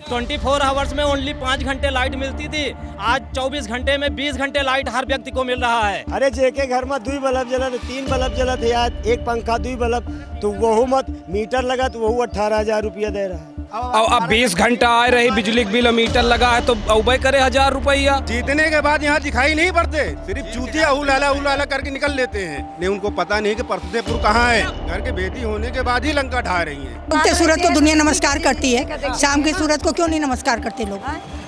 24 hours में only 5 घंटे light मिलती थी, आज 24 घंटे में 20 घंटे लाइट हर व्यक्ति को मिल रहा है। अरे जेके घर में 2 बल्ब जलत, 3 बल्ब जलत है, आज 1 पंखा 2 बल्ब, तो वहू मत मीटर लगा तो वहू 18,000 रुपया दे रहा है। अब 20 घंटा आ रही बिजली का बिल मीटर लगा है तो उबे करे 1000 रुपया। जीतने के बाद यहाँ दिखाई नहीं पड़ते, सिर्फ चूतिया उलाला करके निकल लेते हैं। नहीं उनको पता नहीं कि परसदेपुर कहाँ है। घर के बेटी होने के बाद ही लंका ढा रही है। उगते सूरज को दुनिया नमस्कार करती है, शाम के सूरज को क्यों नहीं नमस्कार करते लोग?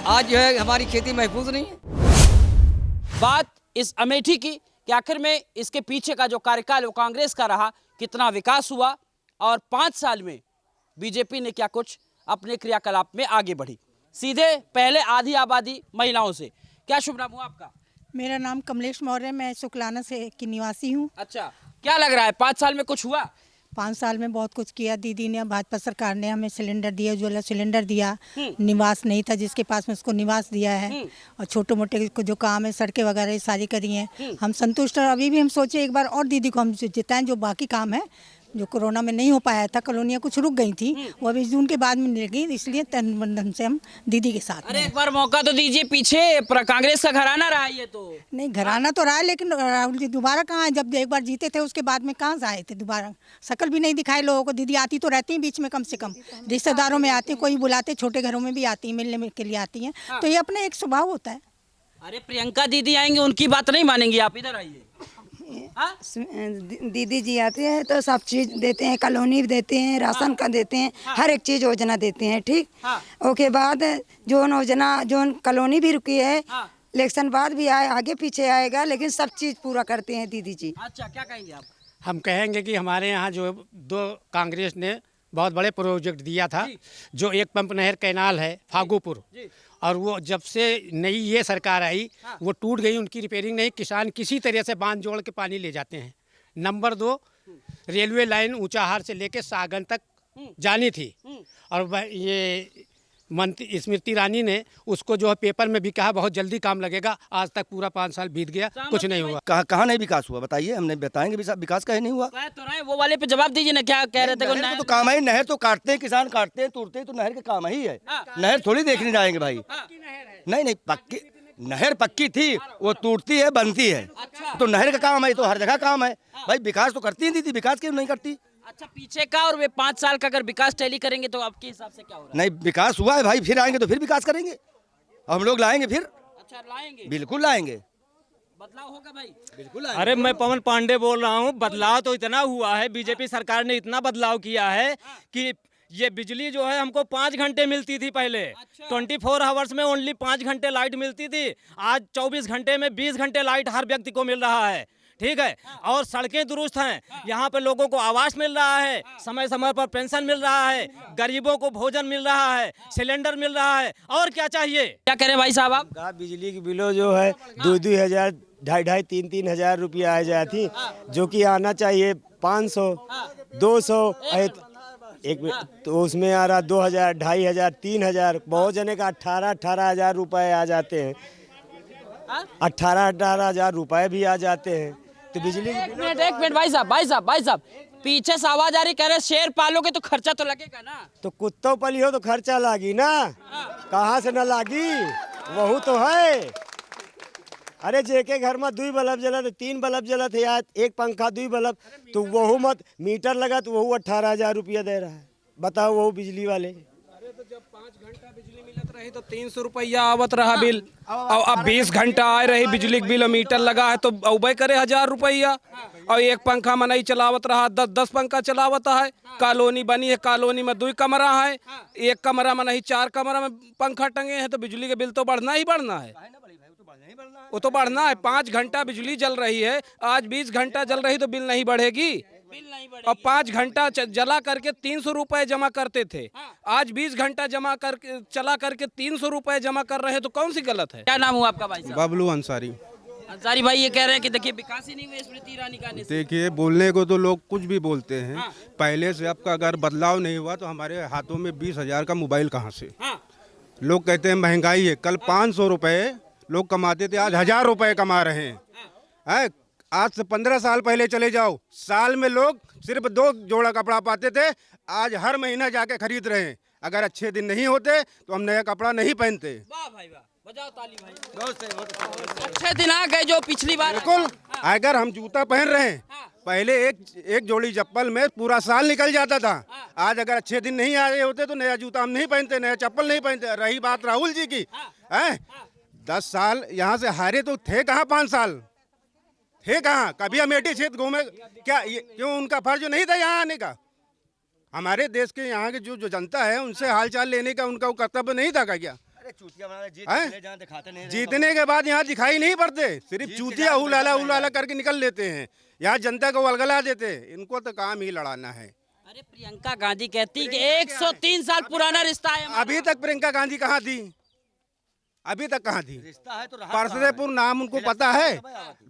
आज जो है हमारी खेती महफूज नहीं है। बात इस अमेठी की कि आखिर में इसके पीछे का जो कार्यकाल वो कांग्रेस का रहा, कितना विकास हुआ और 5 साल में बीजेपी ने क्या कुछ अपने क्रियाकलाप में आगे बढ़ी। सीधे पहले आधी आबादी महिलाओं से। क्या शुभ नाम हुआ आपका? मेरा नाम कमलेश मौर्य, मैं शुक्लाना से की निवासी हूँ। अच्छा, क्या लग रहा है 5 साल में कुछ हुआ? 5 साल में बहुत कुछ किया। दीदी ने, भाजपा सरकार ने हमें सिलेंडर दिया, उज्ज्वला सिलेंडर दिया। निवास नहीं था जिसके पास में उसको निवास दिया है, और छोटे मोटे जो काम है, सड़कें वगैरह सारी करी हैं। हम संतुष्ट हैं। अभी भी हम सोचे एक बार और दीदी को हम जिताएं। जो बाकी काम है जो कोरोना में नहीं हो पाया था, कॉलोनियाँ कुछ रुक गई थी, वो अभी जून के बाद में मिलेगी, इसलिए तन बंधन से हम दीदी के साथ। अरे एक बार मौका तो दीजिए, पीछे कांग्रेस का घराना रहा है ये तो। नहीं, घराना तो रहा है, लेकिन राहुल जी दोबारा कहाँ है? जब एक बार जीते थे उसके बाद में कहाँ से आए थे दोबारा? शकल भी नहीं दिखाए लोगों को। दीदी आती तो रहती हैं बीच में, कम से कम रिश्तेदारों में आती, कोई बुलाते, छोटे घरों में भी आती हैं, मिलने के लिए आती हैं। तो ये अपना एक स्वभाव होता है। अरे प्रियंका दीदी आएंगे, उनकी बात नहीं मानेंगी आप? इधर आइए। दीदी जी आते हैं तो सब चीज देते हैं, कॉलोनी भी देते हैं, राशन का देते हैं, हर एक चीज योजना देते हैं। ठीक, ओके बाद जो योजना जो कॉलोनी भी रुकी है, इलेक्शन बाद भी आए, आगे पीछे आएगा, लेकिन सब चीज पूरा करते हैं दीदी जी। अच्छा, क्या कहेंगे आप? हम कहेंगे कि हमारे यहाँ जो 2 कांग्रेस ने बहुत बड़े प्रोजेक्ट दिया था, जो एक पंप नहर कैनाल है फागूपुर, और वो जब से नई ये सरकार आई वो टूट गई, उनकी रिपेयरिंग नहीं। किसान किसी तरह से बांध जोड़ के पानी ले जाते हैं। नंबर 2, रेलवे लाइन ऊंचाहार से लेके सागन तक जानी थी, और ये मंत्री स्मृति ईरानी ने उसको जो है पेपर में भी कहा बहुत जल्दी काम लगेगा। आज तक पूरा 5 साल बीत गया, कुछ नहीं हुआ। कहाँ नहीं विकास हुआ बताइए, हमने बताएंगे विकास कहीं नहीं हुआ। तो रहे वो वाले पे जवाब दीजिए ना, क्या कह रहे थे? नहर तो काम है, नहर तो काटते हैं किसान, काटते हैं तोड़ते हैं, तो नहर का काम ही है। नहर थोड़ी देखने जाएंगे भाई। नहीं, पक्की नहर पक्की थी, वो टूटती है, बनती है। तो नहर का काम है, तो हर जगह काम है भाई। विकास तो करती है दीदी, विकास क्यों नहीं करती? अच्छा, पीछे का और वे 5 साल का अगर विकास टैली करेंगे तो आपके हिसाब से क्या होगा? नहीं, विकास हुआ है भाई, फिर आएंगे तो फिर विकास करेंगे, हम लोग लाएंगे फिर। अच्छा, लाएंगे, बिल्कुल लाएंगे, बदलाव होगा भाई, बिल्कुल। अरे मैं पवन पांडे बोल रहा हूँ। बदलाव तो इतना हुआ है, बीजेपी सरकार ने इतना बदलाव किया है कि ये बिजली जो है हमको 5 घंटे मिलती थी पहले। 24 आवर्स में ओनली 5 घंटे लाइट मिलती थी, आज 24 घंटे में 20 घंटे लाइट हर व्यक्ति को मिल रहा है। ठीक है, और सड़कें दुरुस्त हैं, यहाँ पे लोगों को आवास मिल रहा है, समय समय पर पेंशन मिल रहा है, गरीबों को भोजन मिल रहा है, सिलेंडर मिल रहा है, और क्या चाहिए? क्या कह रहे हैं भाई साहब आप? बिजली की बिलो जो है 2-2 हजार, 2,500, 3-3 हजार रुपया आ जाती, जो कि आना चाहिए 500, 200, तो उसमें आ रहा 2,000, 2,500, 3,000। बहुत जने का 18 हजार रुपये आ जाते हैं, 18 हजार रुपये भी आ जाते हैं। तो बिजली एक मिनट भाई साहब, पीछे से आवाज आ रही, कह रहे शेर पालोगे तो खर्चा तो लगेगा ना? तो कुत्तों पलियो तो खर्चा लागी ना, कहाँ से न लागी, वही तो है। अरे जेके घर में 2 बल्ब जलत, 3 बल्ब जलत है, आज 1 पंखा 2 बल्ब, तो वहू मत मीटर लगा तो वहू 18,000 रुपया दे रहा है। बताओ वो बिजली वाले। अरे तो जब 5 घंटा बिजली मिलत रही तो 300 रुपया आवत रहा बिल, और अब 20 घंटा आ रही बिजली का बिल मीटर लगा है तो उबे करे 1000 रुपया। और एक पंखा में नहीं चलावत रहा, 10 पंखा चलावत है। कॉलोनी बनी है, कॉलोनी में 2 कमरा है, एक कमरा में नहीं 4 कमरा में पंखा टंगे हैं, तो बिजली का बिल तो बढ़ना ही बढ़ना है। वो तो बढ़ना है। 5 घंटा बिजली जल रही है, आज 20 घंटा जल रही तो बिल नहीं बढ़ेगी। और 5 घंटा जला करके 300 रुपए जमा करते थे, आज 20 घंटा जमा करके चला करके 300 रुपए जमा कर रहे हैं, तो कौन सी गलत है? क्या नाम हुआ आपका भाई साहब? बबलू अंसारी। अंसारी भाई ये कह रहे हैं कि देखिए विकास ही नहीं हुआ स्मृति ईरानी का आने से। देखिए, बोलने को तो लोग कुछ भी बोलते हैं, पहले से आपका अगर बदलाव नहीं हुआ तो हमारे हाथों में 20,000 का मोबाइल कहाँ से? लोग कहते हैं महंगाई है, कल 500 रुपए लोग कमाते थे, आज 1000 रुपए कमा रहे हैं। आज से 15 साल पहले चले जाओ, साल में लोग सिर्फ 2 जोड़ा कपड़ा पाते थे, आज हर महीना जाके खरीद रहे हैं। अगर अच्छे दिन नहीं होते तो हम नया कपड़ा नहीं पहनते। वाह भाई वाह, बजाओ ताली भाई। अच्छे दिन आ गए जो पिछली बार। बिल्कुल, अगर हम जूता पहन रहे हैं, पहले एक जोड़ी चप्पल में पूरा साल निकल जाता था। आज अगर अच्छे दिन नहीं आए होते तो नया जूता हम नहीं पहनते, नया चप्पल नहीं पहनते। रही बात राहुल जी की, 10 साल यहाँ से हारे तो थे कहाँ, 5 साल थे कहाँ? कभी अमेठी क्षेत्र घूमे क्या? क्यों उनका फर्ज नहीं था यहाँ आने का? हमारे देश के यहाँ के जो जनता है उनसे हालचाल लेने का उनका वो कर्तव्य नहीं था क्या? जीतने के बाद यहाँ दिखाई नहीं पड़ते, सिर्फ चूतिया उलाला करके निकल लेते हैं। यहाँ जनता को वलगला देते। इनको तो काम ही लड़ाना है। अरे प्रियंका गांधी कहती कि 103 साल पुराना रिश्ता है। अभी तक प्रियंका गांधी कहाँ थी? अभी तक कहाँ थी? परसदेपुर नाम उनको पता है?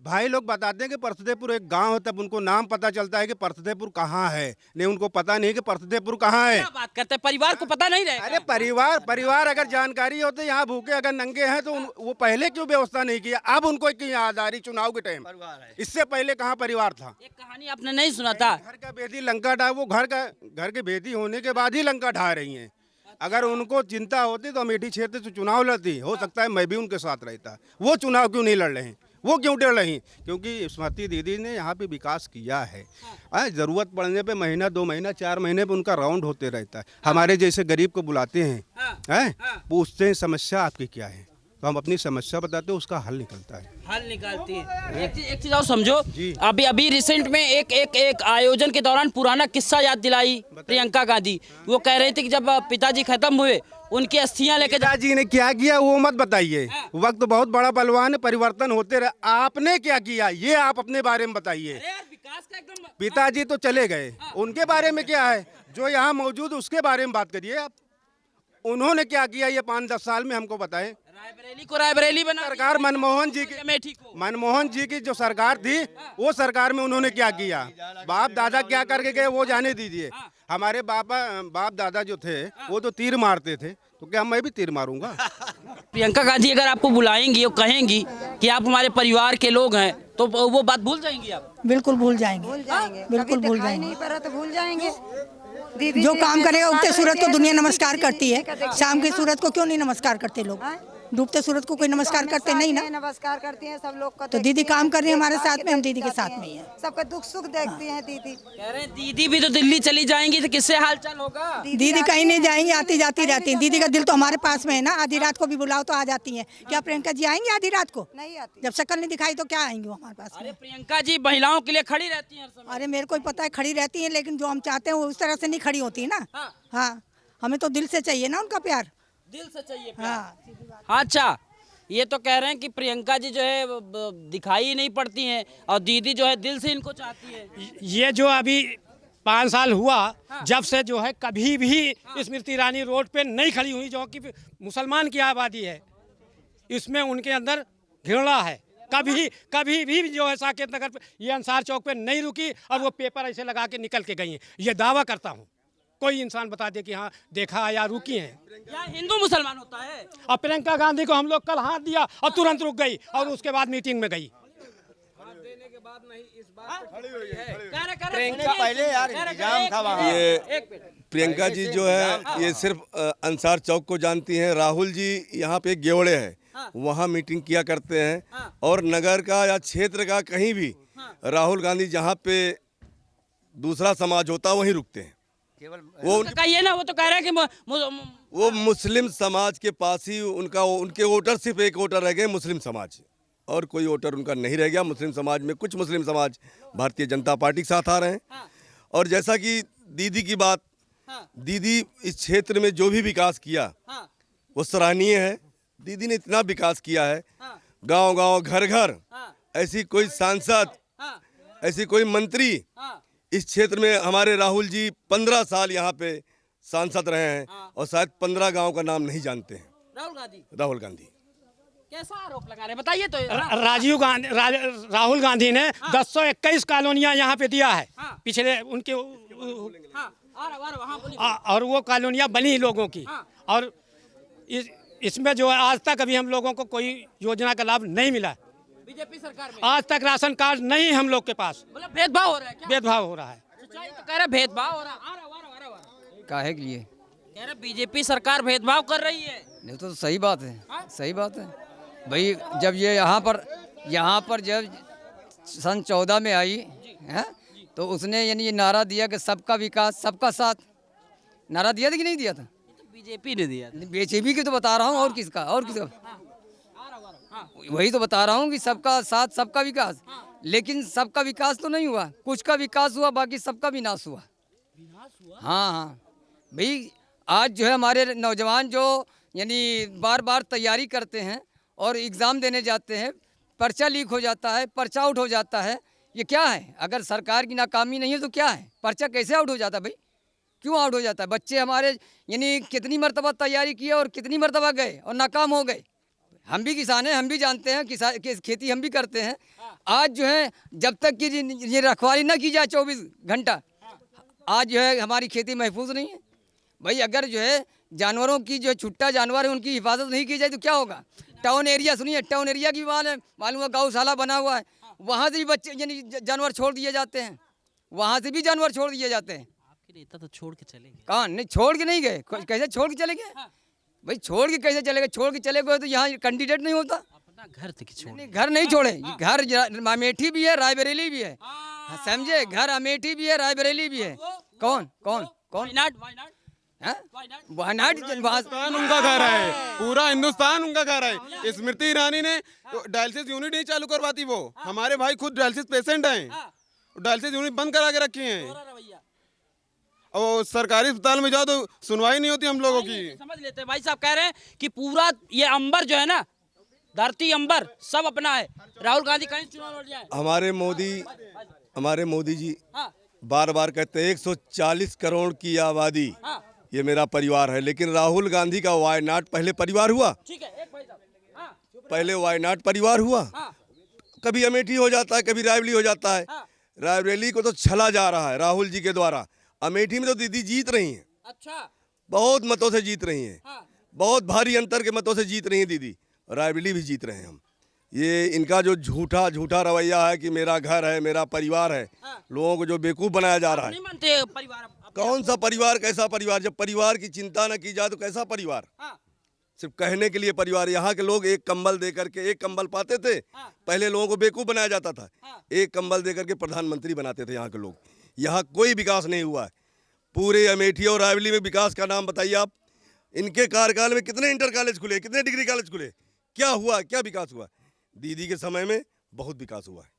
भाई लोग बताते हैं कि परसदेपुर एक गांव है, तब उनको नाम पता चलता है कि परसदेपुर कहाँ है। नहीं, उनको पता नहीं कि परसदेपुर कहाँ है। क्या बात करते हैं, परिवार को पता नहीं रहेगा? अरे परिवार अगर जानकारी होते, यहाँ भूखे अगर नंगे हैं तो वो पहले क्यों व्यवस्था नहीं किया? अब उनको क्यों याद आ रही चुनाव के टाइम? इससे पहले कहाँ परिवार था? एक कहानी आपने नहीं सुना था, घर का बेदी लंका ढा, वो घर के बेदी होने के बाद ही लंका ढा रही है। अगर उनको चिंता होती तो अमेठी क्षेत्र से चुनाव लड़ती। हो सकता है मैं भी उनके साथ रहता। वो चुनाव क्यों नहीं लड़ रहे हैं? वो क्यों डर रही? क्योंकि स्मृति दीदी ने यहाँ पे विकास किया है। ज़रूरत पड़ने पे महीना 2 महीना 4 महीने पे उनका राउंड होते रहता है। हमारे जैसे गरीब को बुलाते हैं, पूछते हैं समस्या आपकी क्या है, तो हम अपनी समस्या बताते हैं, उसका हल निकलता है। हल निकालती है। एक चीज और समझो, अभी रिसेंट में एक आयोजन के दौरान पुराना किस्सा याद दिलाई प्रियंका गांधी। वो कह रही थी कि जब पिताजी खत्म हुए, उनकी अस्थियां लेके पिताजी ने क्या किया वो मत बताइए। वक्त बहुत बड़ा बलवान है, परिवर्तन होते रहे। आपने क्या किया ये आप अपने बारे में बताइए। विकास का एकदम। पिताजी तो चले गए, उनके बारे में क्या है? जो यहाँ मौजूद उसके बारे में बात करिए आप। उन्होंने क्या किया ये 5-10 साल में हमको बताएं। रायबरेली को रायबरेली बना सरकार मनमोहन जी की जो सरकार थी, वो सरकार में उन्होंने क्या किया? बाप दादा क्या करके गए वो जाने दीजिए। हमारे बाप दादा जो थे वो तो तीर मारते थे, तो क्या मैं भी तीर मारूंगा? प्रियंका गांधी अगर आपको बुलाएंगी और कहेंगी कि आप हमारे परिवार के लोग हैं, तो वो बात भूल जाएंगी आप? बिल्कुल भूल जाएंगे, बिल्कुल भूल जाएंगे। नहीं पड़ा तो भूल जाएंगे। जो काम करेगा उगते सूरज को दुनिया नमस्कार करती है, शाम के सूरज को क्यों नहीं नमस्कार करते लोग? डूबते सूरज को कोई नमस्कार करते नहीं ना। नमस्कार करती हैं सब लोग को। तो दीदी काम कर रही है हमारे साथ में, हम दीदी के साथ में ही है। सबका दुख सुख देखती हैं दीदी। कह रहे हैं दीदी भी तो दिल्ली चली जाएंगी तो किससे हालचाल होगा? दीदी कहीं नहीं जाएंगी, आती जाती रहती हैं। दीदी का दिल तो हमारे पास में है ना। आधी रात को भी बुलाओ तो आ जाती हैं। क्या प्रियंका जी आएंगी आधी रात को? नहीं आती। जब शक्ल नहीं दिखाई तो क्या आएंगी वो हमारे पास में? अरे प्रियंका जी महिलाओं के लिए खड़ी रहती हैं हर समय। अरे मेरे को ही पता है खड़ी रहती है, लेकिन जो हम चाहते हैं वो उस तरह से नहीं खड़ी होती ना। हाँ, हमें तो दिल से चाहिए ना उनका प्यार। दिल से चाहिए। हाँ, अच्छा, ये तो कह रहे हैं कि प्रियंका जी जो है दिखाई नहीं पड़ती हैं और दीदी जो है दिल से इनको चाहती है। ये जो अभी 5 साल हुआ जब से जो है कभी भी स्मृति ईरानी रोड पे नहीं खड़ी हुई, जो कि मुसलमान की आबादी है, इसमें उनके अंदर घृणा है। कभी भी जो है साकेत नगर पे ये अंसार चौक पे नहीं रुकी और वो पेपर ऐसे लगा के निकल के गई हैं। ये दावा करता हूँ, कोई इंसान बता दे कि हाँ देखा या रुकी हैं। यहाँ हिंदू मुसलमान होता है। और प्रियंका गांधी को हम लोग कल हाथ दिया और तुरंत रुक गई और उसके बाद मीटिंग में गई। प्रियंका पहले यार इंतजाम था वहाँ। प्रियंका जी जो है ये सिर्फ अंसार चौक को जानती हैं। राहुल जी यहाँ पे गेवड़े है, वहाँ मीटिंग किया करते हैं। और नगर का या क्षेत्र का कहीं भी राहुल गांधी जहाँ पे दूसरा समाज होता है वहीं रुकते हैं। वो कहिए ना, वो तो कह रहा है कि वो मुस्लिम समाज के पास ही उनके वोटर सिर्फ एक वोटर रह गए, मुस्लिम समाज, और कोई वोटर उनका नहीं रह गया। मुस्लिम समाज में कुछ मुस्लिम समाज भारतीय जनता पार्टी के साथ आ रहे हैं। और जैसा कि दीदी की बात, दीदी इस क्षेत्र में जो भी विकास किया वो सराहनीय है। दीदी ने इतना विकास किया है, गांव-गांव घर-घर, ऐसी कोई सांसद, ऐसी कोई मंत्री इस क्षेत्र में हमारे राहुल जी 15 साल यहाँ पे सांसद रहे हैं और शायद 15 गांव का नाम नहीं जानते हैं। राहुल गांधी कैसा आरोप लगा रहे बताइए तो। राहुल गांधी ने 1021 कॉलोनियां यहाँ पे दिया है पिछले उनके, और वो कॉलोनियां बनी लोगों की। और इसमें जो है आज तक अभी हम लोगों को कोई योजना का लाभ नहीं मिला। बीजेपी सरकार में आज तक राशन कार्ड नहीं हम लोग के पास। मतलब भेदभाव हो रहा है क्या? भेदभाव हो रहा है। तो कह रहे भेदभाव हो रहा है। काहे के लिए? कह रहे बीजेपी सरकार भेदभाव कर रही है। नहीं तो सही बात है, सही बात है भाई। जब ये यहाँ पर जब सन 14 में आई है तो उसने यानी ये नारा दिया कि सबका विकास सबका साथ। नारा दिया था कि नहीं दिया था? तो बीजेपी ने दिया। बीजेपी की तो बता रहा हूँ, और किसका? वही तो बता रहा हूँ कि सबका साथ सबका विकास। लेकिन सबका विकास तो नहीं हुआ, कुछ का विकास हुआ, बाकी सबका विनाश हुआ। हाँ हाँ भाई, आज जो है हमारे नौजवान जो यानी बार बार तैयारी करते हैं और एग्ज़ाम देने जाते हैं, पर्चा लीक हो जाता है, पर्चा आउट हो जाता है। ये क्या है? अगर सरकार की नाकामी नहीं है तो क्या है? पर्चा कैसे आउट हो जाता है भाई? क्यों आउट हो जाता है? बच्चे हमारे यानी कितनी मरतबा तैयारी किए और कितनी मरतबा गए और नाकाम हो गए। हम भी किसान हैं, हम भी जानते हैं खेती हम भी करते हैं। आज जो है जब तक कि ये रखवाली ना की जाए 24 घंटा, आज जो है हमारी खेती महफूज नहीं है भाई। अगर जो है जानवरों की जो छुट्टा जानवर है उनकी हिफाजत नहीं की जाए तो क्या होगा? टाउन एरिया, सुनिए, टाउन एरिया की बात है, मालूम है गौशाला बना हुआ है, वहाँ से भी बच्चे यानी जानवर छोड़ दिए जाते हैं, वहाँ से भी जानवर छोड़ दिए जाते हैं। आपके नेता तो छोड़ के चले गए। कहाँ? नहीं, छोड़ के नहीं गए। कैसे छोड़ के चले गए भाई? छोड़ के कैसे चले गए? छोड़ के चले गए तो यहाँ कैंडिडेट नहीं होता। अपना घर तक छोड़। नहीं, घर नहीं छोड़े। घर अमेठी भी है, रायबरेली भी है, समझे? घर अमेठी भी है, रायबरेली भी है। कौन कौन कौन? वायनाड हिंदुस्तान उनका घर है, पूरा हिंदुस्तान उनका घर है। स्मृति ईरानी ने डायलिसिस यूनिट नहीं चालू करवाती, वो हमारे भाई खुद डायलिसिस पेशेंट हैं, डायलिसिस यूनिट बंद करा के रखी हैं। और सरकारी अस्पताल में जाओ तो सुनवाई नहीं होती हम लोगों की। समझ लेते हैं भाई साहब कह रहे हैं कि पूरा ये अंबर जो है ना, धरती अंबर सब अपना है। राहुल गांधी कहीं चुनाव लड़ जाए, हमारे मोदी जी बार बार कहते हैं 140 करोड़ की आबादी ये मेरा परिवार है, लेकिन राहुल गांधी का वायनाड पहले परिवार हुआ। ठीक है, एक भाई साहब, पहले वायनाड परिवार हुआ, कभी अमेठी हो जाता है, कभी रायबरेली हो जाता है। रायबरेली को तो छला जा रहा है राहुल जी के द्वारा। अमेठी में तो दीदी जीत रही हैं, अच्छा, बहुत मतों से जीत रही हैं, बहुत भारी अंतर के मतों से जीत रही हैं दीदी। रायबरेली भी जीत रहे हैं हम। ये इनका जो झूठा रवैया है कि मेरा घर है, मेरा परिवार है, लोगों को जो बेवकूफ़ बनाया जा रहा है। नहीं मानते परिवार? कौन सा परिवार, कैसा परिवार? जब परिवार की चिंता न की जाए तो कैसा परिवार? सिर्फ कहने के लिए परिवार। यहाँ के लोग एक कंबल दे करके, एक कंबल पाते थे, पहले लोगों को बेवकूफ़ बनाया जाता था, एक कंबल दे करके प्रधानमंत्री बनाते थे यहाँ के लोग। यहाँ कोई विकास नहीं हुआ है। पूरे अमेठी और रायबरेली में विकास का नाम बताइए आप। इनके कार्यकाल में कितने इंटर कॉलेज खुले, कितने डिग्री कॉलेज खुले, क्या हुआ, क्या विकास हुआ? दीदी के समय में बहुत विकास हुआ है।